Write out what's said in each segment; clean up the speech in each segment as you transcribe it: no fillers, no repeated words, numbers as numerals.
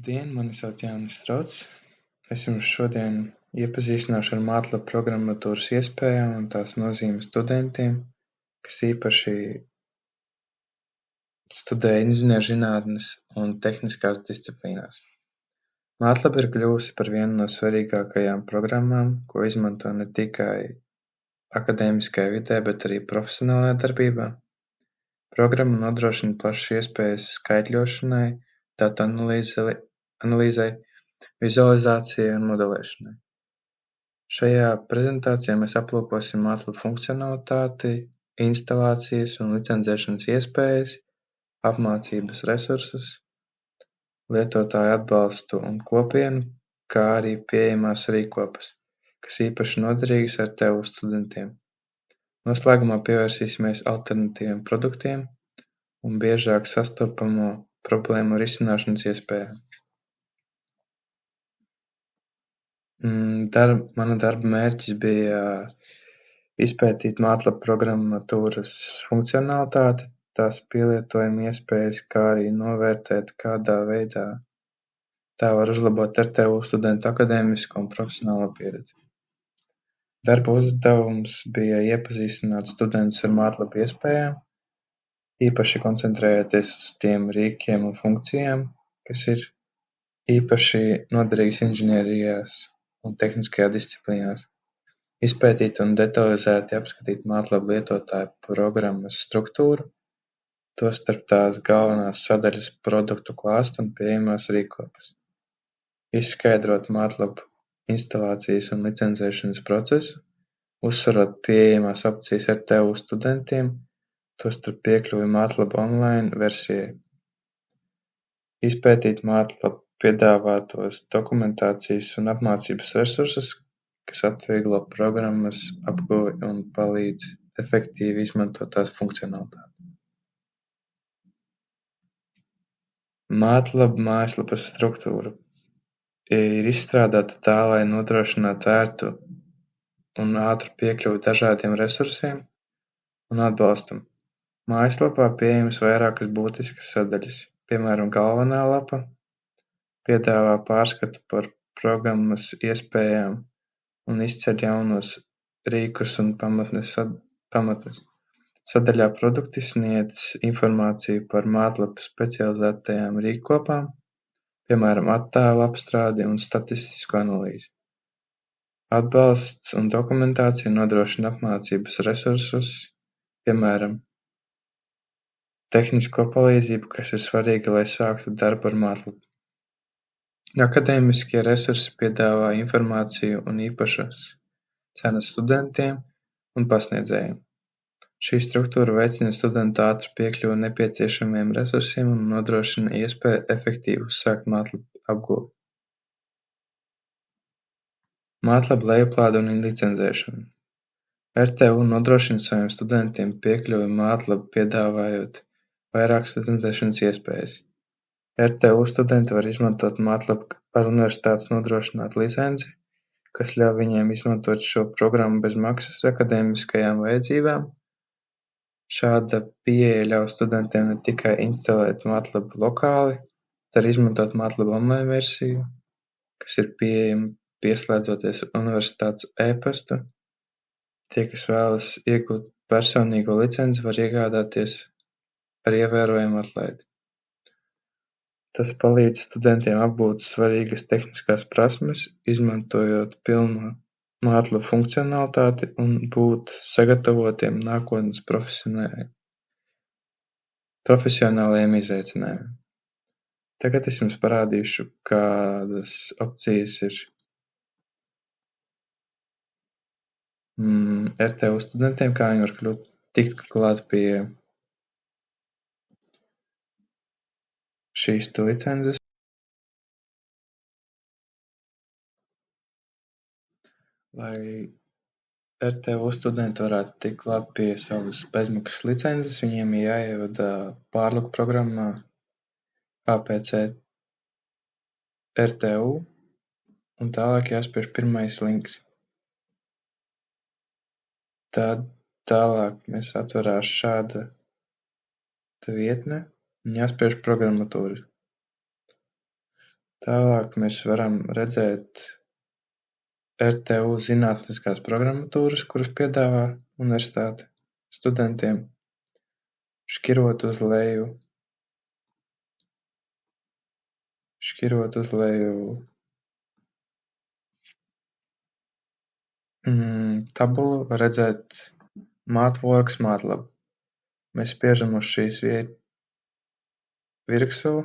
Labdien, mani sauc Jānis Strauts. Es jums šodien iepazīstināšu ar MATLAB programmatūras iespējām un tās nozīmi studentiem, kas īpaši studē inženierzinātnes un tehniskās disciplīnās. MATLAB ir kļuvusi par vienu no svarīgākajām programmām, ko izmanto ne tikai akadēmiskajā vidē, bet arī profesionālajā darbībā. Programma nodrošina plašas iespējas skaitļošanai, datu analīzei, vizualizācijai un modelēšanai. Šajā prezentācijā mēs aplūkosim MATLAB funkcionalitāti, instalācijas un licencēšanas iespējas, apmācības resursus, lietotāju atbalstu un kopienu, kā arī pieejamās rīkopas, kas īpaši noderīgas RTU studentiem. Noslēgumā pievērsīsimies alternatīviem produktiem un biežāk sastopamo problēmu risināšanas iespējām. Mana darba mērķis bija izpētīt MATLAB programmatūras funkcionalitāti, tās pielietojuma iespējas, kā arī novērtēt, kādā veidā tā var uzlabot RTU studentu akadēmisko un profesionālo pieredzi. Darba uzdevums bija iepazīstināt studentus ar MATLAB iespējām, īpaši koncentrējoties uz tiem rīkiem un funkcijām, kas ir īpaši noderīgas inženierijās un tehniskajā disciplīnās, izpētīt un detalizēti apskatīt MATLAB lietotāju programmas struktūru, tostarp tās galvenās sadaļas, produktu klāstu un pieejamās rīkopas, izskaidrot MATLAB instalācijas un licencēšanas procesu, uzsverot pieejamās opcijas RTU studentiem, tostarp piekļuvi MATLAB online versijai, izpētīt MATLAB piedāvātos dokumentācijas un apmācības resursus, kas atvieglo programmas apguvi un palīdz efektīvi izmantot tās funkcionalitāti. MATLAB mājaslapas struktūra ir izstrādāta tā, lai nodrošinātu ērtu un ātru piekļuvi dažādiem resursiem un atbalstam. Mājaslapā pieejamas vairākas būtiskas sadaļas, piemēram, galvenā lapa piedāvā pārskatu par programmas iespējām un izceļ jaunos rīkus un pamatnes. Sadaļā produkti sniedz informāciju par MATLAB specializētajām rīkopām, piemēram, attēlu apstrādi un statistisku analīzi. Atbalsts un dokumentācija nodrošina apmācības resursus, piemēram, tehnisko palīdzību, kas ir svarīga, lai sāktu darbu ar MATLAB. Akadēmiskie resursi piedāvā informāciju un īpašas cenas studentiem un pasniedzējiem. Šī struktūra veicina studentu ātru piekļuvi nepieciešamiem resursiem un nodrošina iespēju efektīvi uzsākt MATLAB apguvi. MATLAB lejuplāde un licencēšana. RTU nodrošina saviem studentiem piekļuvi MATLAB, piedāvājot vairākas licencēšanas iespējas. RTU studenti var izmantot MATLAB ar universitātes nodrošinātu licenci, kas ļauj viņiem izmantot šo programmu bez maksas akadēmiskajām vajadzībām. Šāda pieeja ļauj studentiem ne tikai instalēt MATLAB lokāli, bet arī izmantot MATLAB online versiju, kas ir pieejama pieslēdzoties universitātes e-pastu. Tie, kas vēlas iegūt personīgo licenci, var iegādāties ar ievērojamu atlaidi. Tas palīdz studentiem apgūt svarīgas tehniskās prasmes, izmantojot pilnu MATLAB funkcionalitāti un būt sagatavotiem nākotnes profesionālajiem izaicinājumiem. Tagad es jums parādīšu, kādas opcijas ir RTU studentiem, kā viņi var tikt klāt pie šīs licences. Lai RTU studenti varētu tikt klāt pie savas bezmaksas licences, viņiem ir jāievada pārluku programmā APC RTU un tālāk jāspiež pirmais links. Tad tālāk mēs atverās šāda vietne un jāspiež programmatūra. Tālāk mēs varam redzēt RTU zinātniskās programmatūras, kuras piedāvā universitāte studentiem. Šķirot uz leju tabulu, var redzēt MathWorks, MATLAB. Mēs spiežam uz šīs virsū,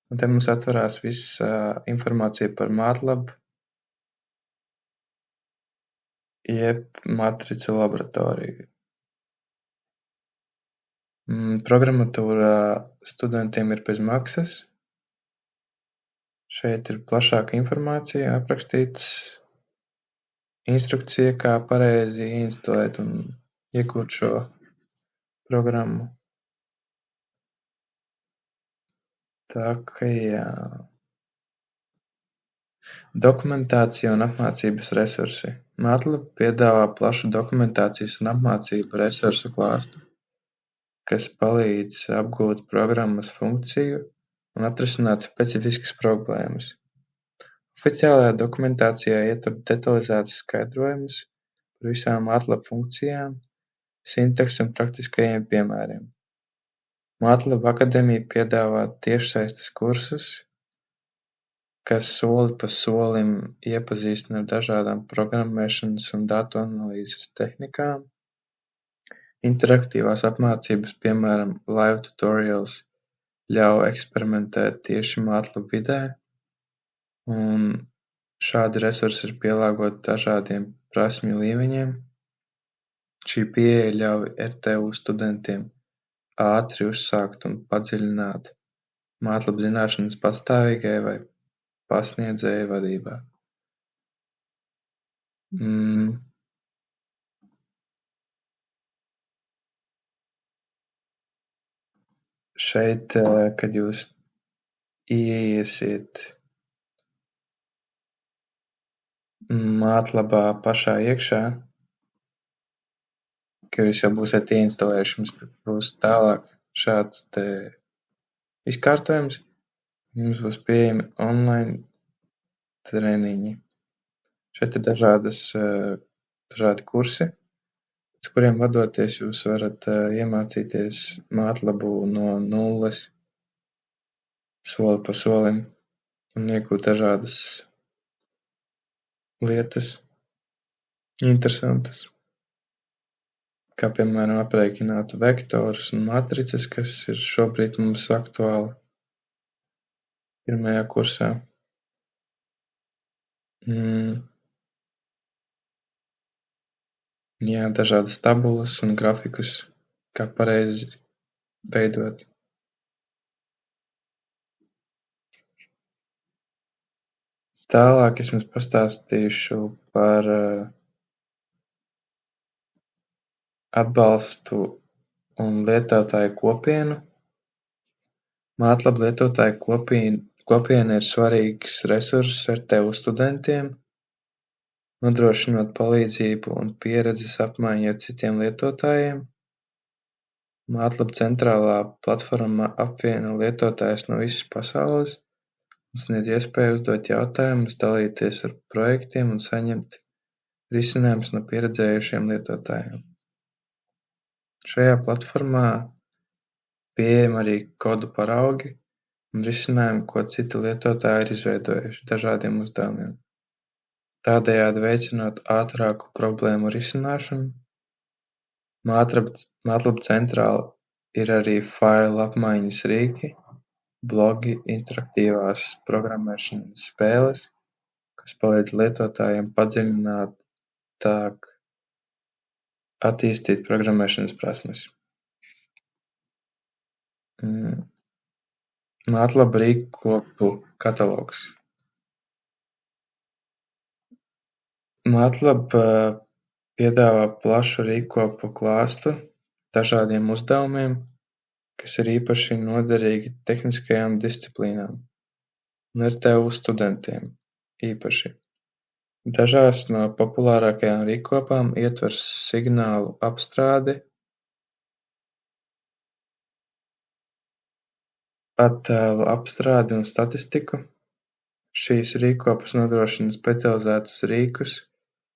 un te mums atverās visa informācija par MATLAB, jeb matricu laboratoriju. Programmatūra studentiem ir bez maksas. Šeit ir plašāka informācija aprakstīts, instrukcija, kā pareizi instalēt un iegūt šo programmu. Tā kā jā. Dokumentācija un apmācības resursi. MATLAB piedāvā plašu dokumentācijas un apmācību resursu klāstu, kas palīdz apgūt programmas funkciju un atrisināt specifiskas problēmas. Oficiālajā dokumentācijā ietver detalizētus skaidrojumus par visām MATLAB funkcijām, sintakses un praktiskajiem piemēriem. MATLAB akadēmija piedāvā tiešsaistes kursus, kas soli pa solim iepazīstina ar dažādām programmēšanas un datu analīzes tehnikām. Interaktīvās apmācības, piemēram, live tutorials, ļauj eksperimentēt tieši MATLAB vidē, un šādi resursi ir pielāgoti dažādiem prasmju līmeņiem. Šī pieeja ļauj RTU studentiem ātri uzsākt un padziļināt MATLAB zināšanas pastāvīgai vai pasniedzēja vadībā. Šeit, kad jūs ieiesiet MATLABā pašā iekšā, ka jūs jau būsiet ieinstalējuši, jums būs tālāk šāds te izkārtojums. Jums būs pieejami online treniņi. Šeit ir dažādi kursi, pēc kuriem vadoties jūs varat iemācīties MATLABu no nulles, soli pa solim, un iegūt dažādas lietas interesantas, kā piemēram aprēķināt vektorus un matricas, kas ir šobrīd mums aktuāli pirmajā kursā. Jā, dažādas tabulas un grafikus, kā pareizi veidot. Tālāk es jums pastāstīšu par atbalstu un lietotāju kopienu. MATLAB lietotāju kopiena ir svarīgs resurss RTU studentiem, nodrošinot palīdzību un pieredzes apmaiņu ar citiem lietotājiem. MATLAB centrālā platforma apvieno lietotājus no visas pasaules un sniedz iespēju uzdot jautājumus, dalīties ar projektiem un saņemt risinājumus no pieredzējušiem lietotājiem. Šajā platformā pieejami arī kodu paraugi un risinājumi, ko citi lietotāji ir izveidojuši dažādiem uzdevumiem, tādējādi veicinot ātrāku problēmu risināšanu. MATLAB centrāla ir arī failu apmaiņas rīki, blogi, interaktīvās programmēšanas spēles, kas palīdz lietotājiem padziļinātāk attīstīt programmēšanas prasmes. MATLAB rīkkopu katalogs. MATLAB piedāvā plašu rīkkopu klāstu dažādiem uzdevumiem, kas ir īpaši noderīgi tehniskajām disciplīnām un RTU studentiem īpaši. Dažās no populārākajām rīkkopām ietver signālu apstrādi, attēlu apstrādi un statistiku. Šīs rīkopas nodrošina specializētus rīkus,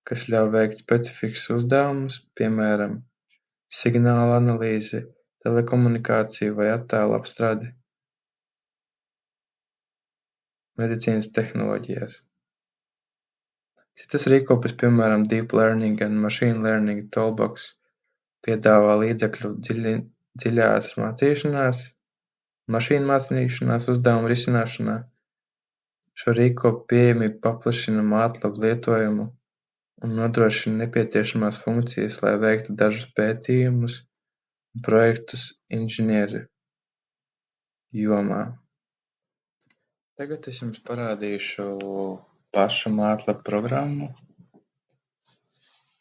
kas ļauj veikt specifiskus uzdevumus, piemēram, signālu analīzi, telekomunikāciju vai attēlu apstrādi medicīnas tehnoloģijās. Citas rīkopas, piemēram, Deep Learning and Machine Learning Toolbox, piedāvā līdzekļu dziļās mācīšanās, mašīnu mācīšanās uzdevumu risināšanā. Šo rīkopu pieejamība paplašina mātlabu lietojumu un nodrošina nepieciešamās funkcijas, lai veiktu dažus pētījumus un projektus inženieru jomā. Tagad es jums parādīšu pašu mātlabu programmu,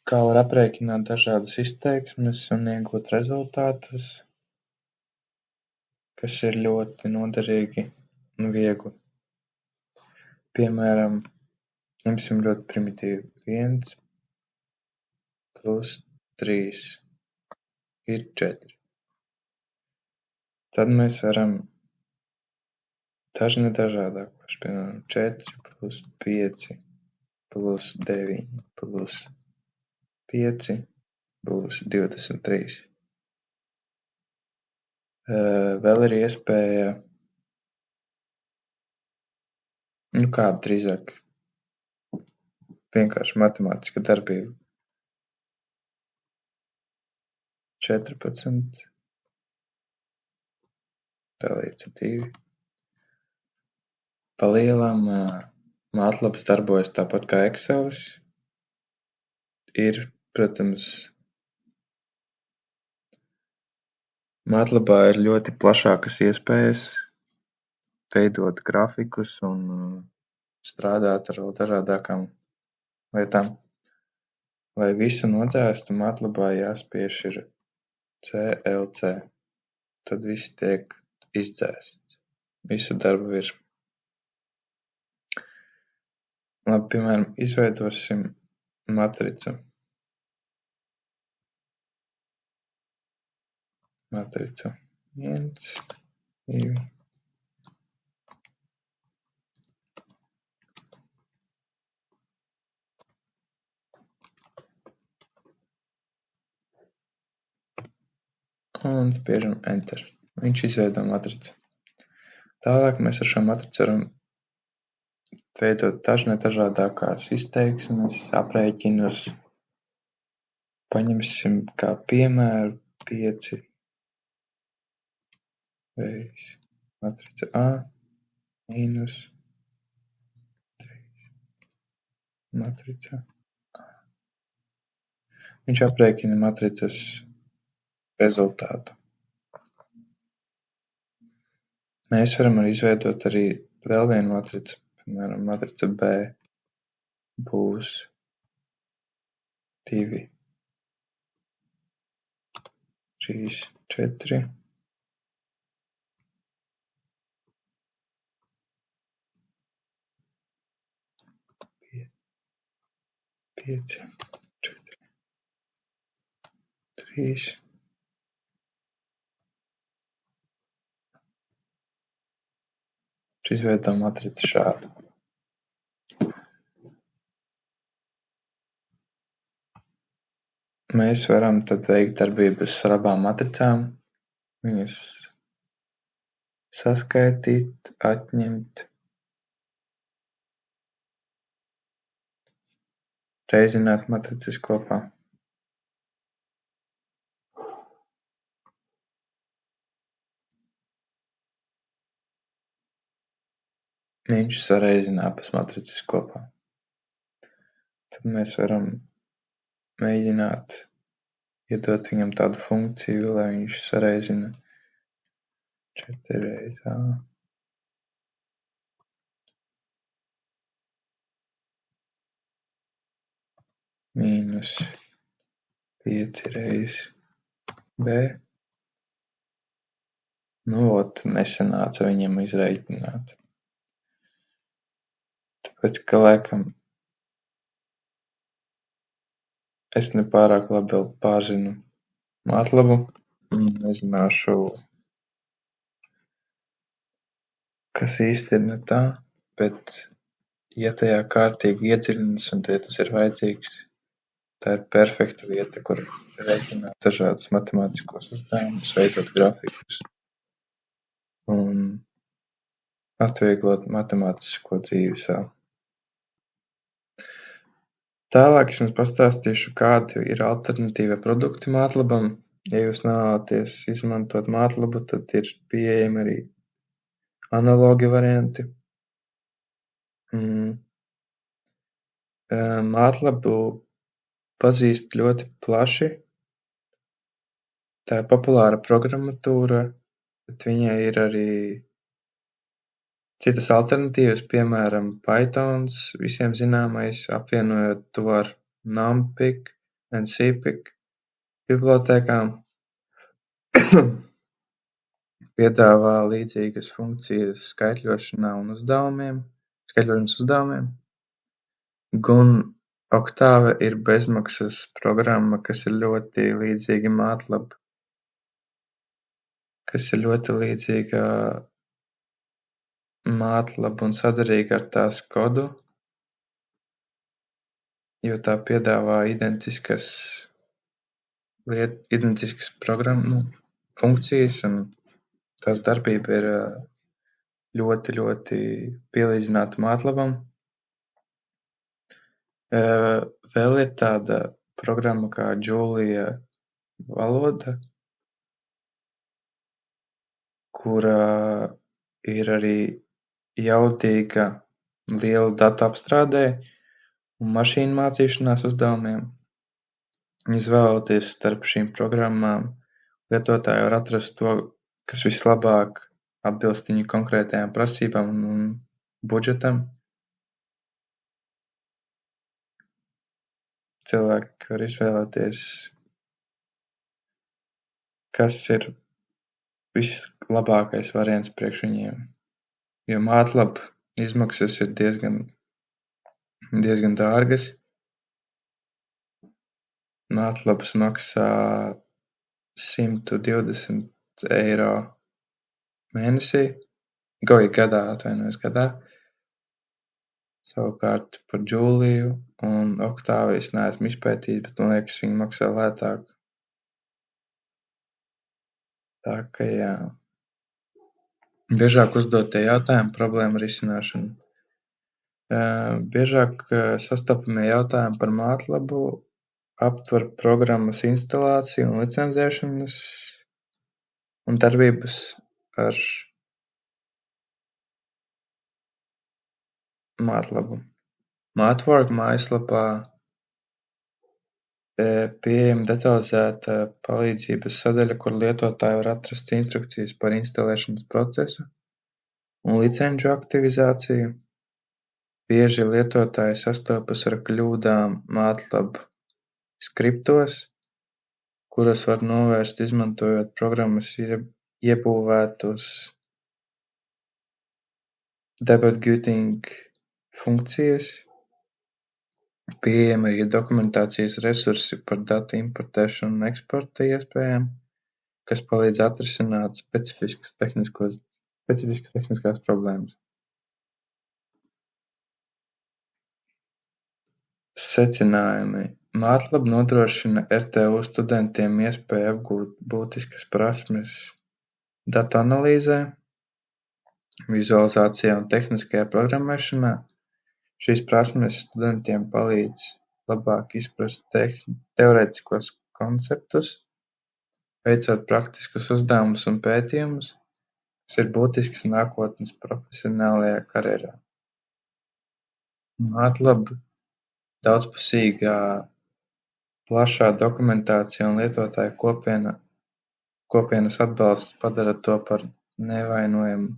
kā var aprēķināt dažādas izteiksmes un iegūt rezultātus, kas ir ļoti noderīgi un viegli. Piemēram, ņemsim ļoti primitīvu. 1 plus 3 ir 4. Tad mēs varam dažni dažādāk, piemēram, 4 plus 5 plus 9 plus 5 būs 23. Vēl ir iespēja, kāda drīzāk vienkārši matemātiska darbība. 14 dalīts ar 2. Pa lielam mātlabas darbojas tāpat kā Excelis. Ir, protams, mātlabā ir ļoti plašākas iespējas veidot grafikus un strādāt ar vēl dažādākām lietām. Lai visu nodzēstu, mātlabā jāspiež ir CLC. Tad viss tiek izdzēsts. Visu darbu virs. Labi, piemēram, izveidosim matricu. Matricu 1, 2. Un spiežam Enter. Viņš izveido matricu. Tālāk mēs ar šo matricu varam veidot dažādākās izteiksmes, aprēķinus. Paņemsim kā piemēru 5 reiz matrica A mīnus 3 matrica A. Viņš aprēķina matricas rezultātu. Mēs varam arī izveidot arī vēl vienu matricu. Piemēram, matrica B būs 2, 3, 4. 5, 4, 3. Izveidot matricu šādu. Mēs varam tad veikt darbības ar abām matricām, viņas saskaitīt, atņemt, reizināt matricas kopā. Viņš sareizina abas matricas kopā. Tad mēs varam mēģināt iedot viņam tādu funkciju, lai viņš sareizina 4 reiz A mīnus 5 reiz B. Nesanāca viņam izreikināt. Tāpēc, ka laikam es nepārāk labi vēl pārzinu mātlabu. Nezināšu kas īsti ir ne tā, bet ja tajā kārtīgi iedziļinas un ja tas ir vajadzīgs, tā ir perfekta vieta, kur reiķināt dažādus matemātiskos uzdevumus, veidot grafikus un atvieglot matemātisko dzīvi sev. Tālāk es jums pastāstīšu, kādi ir alternatīvie produkti mātlabam. Ja jūs nevēlaties izmantot mātlabu, tad ir pieejami arī analogi varianti. Mātlabu pazīst ļoti plaši. Tā ir populāra programmatūra, bet viņai ir arī citas alternatīvas, piemēram, Pythons, visiem zināmais, apvienojot to ar NumPy un CPy bibliotēkām, piedāvā līdzīgas funkcijas skaitļošanas uzdevumiem. Gun Octave ir bezmaksas programma, kas ir ļoti līdzīga MATLAB, un sadarīga ar tās kodu, jo tā piedāvā identiskas funkcijas, un tās darbība ir ļoti, ļoti pielīdzināta MATLABam. Vēl ir tāda programma kā Julia valoda, kura ir arī jaudīga lielu datu apstrādē un mašīnu mācīšanās uzdevumiem. Izvēloties starp šīm programmām, lietotāji var atrast to, kas vislabāk atbilst viņu konkrētajām prasībām un budžetam. Cilvēki var izvēlēties, kas ir vislabākais variants priekš viņiem, jo MATLAB izmaksas ir diezgan dārgas. MATLAB maksā €120 mēnesī, gadā. Savukārt par Juliju un Octave es neesmu izpētījis, bet man liekas, viņi maksā lētāk. Tā ka jā. Biežāk uzdotie jautājumi, problēma risināšana. Biežāk sastopamie jautājumi par MATLABu aptver programmas instalāciju un licencēšanas un darbības ar MATLABu. MATWORK mājaslapā pieejama detalizēta palīdzības sadaļa, kur lietotāji var atrast instrukcijas par instalēšanas procesu un licenču aktivizāciju. Bieži lietotāji sastopas ar kļūdām MATLAB skriptos, kuras var novērst, izmantojot programmas iebūvētus debuging funkcijas. Pieejami arī dokumentācijas resursi par datu importēšanu un eksporta iespējām, kas palīdz atrisināt specifiskas tehniskās problēmas. Secinājumi. MATLAB nodrošina RTU studentiem iespēju apgūt būtiskas prasmes datu analīzē, vizualizācijā un tehniskajā programmēšanā. Šīs prasmes studentiem palīdz labāk izprast teorētiskos konceptus, veicot praktiskus uzdevumus un pētījumus, kas ir būtisks nākotnes profesionālajā karjerā. MATLAB daudzpusīgā, plašā dokumentācija un lietotāju kopienas atbalsts padara to par nevainojamu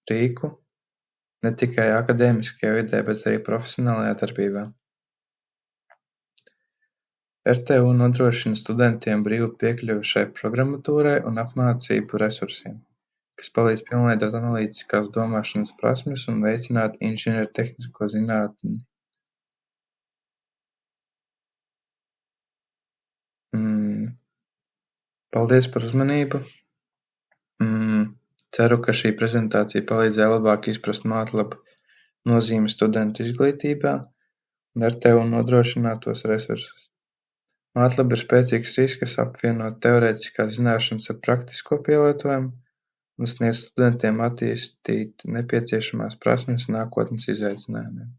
rīku ne tikai akadēmiskajā vidē, bet arī profesionālajā darbībā. RTU nodrošina studentiem brīvu piekļuvi šai programmatūrai un apmācību resursiem, kas palīdz pilnveidot analītiskās domāšanas prasmes un veicināt inženiertehnisko zinātni. Paldies par uzmanību. Ceru, ka šī prezentācija palīdzēja labāk izprast mātlabu nozīmi studentu izglītībā un ar tev nodrošinātos resursus. Mātlaba ir spēcīgs risks, kas apvieno teorētiskās zināšanas ar praktisko pielietojumu un sniedz studentiem attīstīt nepieciešamās prasmes nākotnes izaicinājumiem.